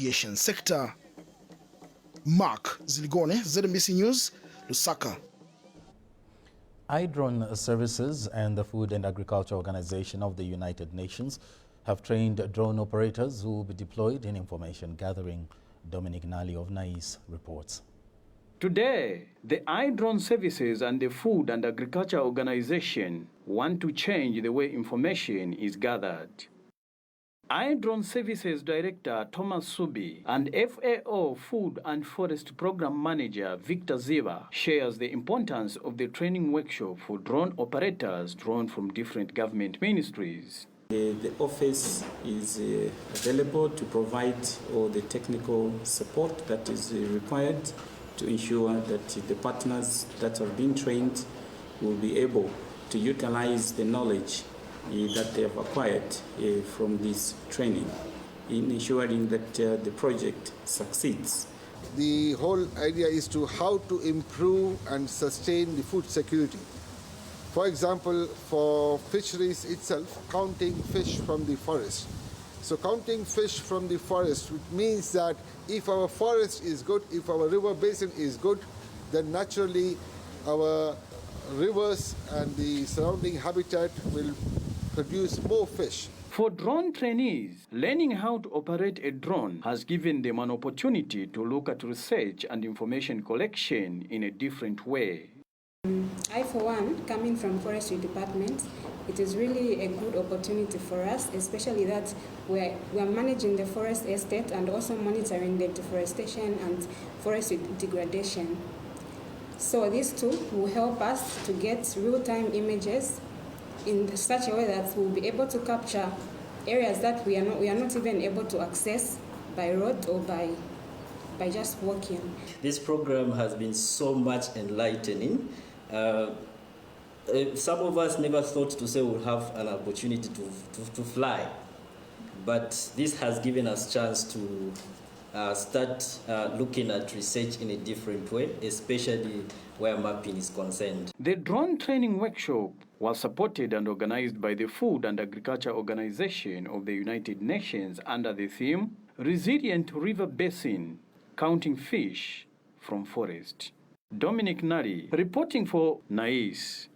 aviation sector. Mark Ziligone, ZMBC News, Lusaka. iDrone Services and the Food and Agriculture Organization of the United Nations have trained drone operators who will be deployed in information gathering. Dominic Nally of NAIS reports. Today, the iDrone Services and the Food and Agriculture Organization want to change the way information is gathered. iDrone Services Director Thomas Subi and FAO Food and Forest Program Manager Victor Ziva shares the importance of the training workshop for drone operators drawn from different government ministries. The office is available to provide all the technical support that is required to ensure that the partners that are being trained will be able to utilize the knowledge that they have acquired from this training in ensuring that the project succeeds. The whole idea is to how to improve and sustain the food security. For example, for fisheries itself, counting fish from the forest. So counting fish from the forest, which means that if our forest is good, if our river basin is good, then naturally our rivers and the surrounding habitat will produce more fish. For drone trainees, learning how to operate a drone has given them an opportunity to look at research and information collection in a different way. I, for one, coming from forestry department, it is really a good opportunity for us, especially that we are managing the forest estate and also monitoring the deforestation and forest degradation. So these two will help us to get real-time images in such a way that we'll be able to capture areas that we are not even able to access by road or by just walking. This program has been so much enlightening. Some of us never thought to say we'll have an opportunity to fly, but this has given us chance to start looking at research in a different way, especially where mapping is concerned. The drone training workshop was supported and organized by the Food and Agriculture Organization of the United Nations under the theme, Resilient River Basin, Counting Fish from Forest. Dominic Nari, reporting for NAIS.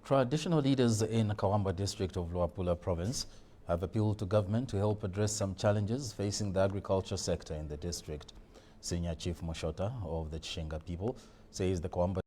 Traditional leaders in Kawamba district of Luapula province have appealed to government to help address some challenges facing the agriculture sector in the district. Senior Chief Moshota of the Chishenga people says the Kawamba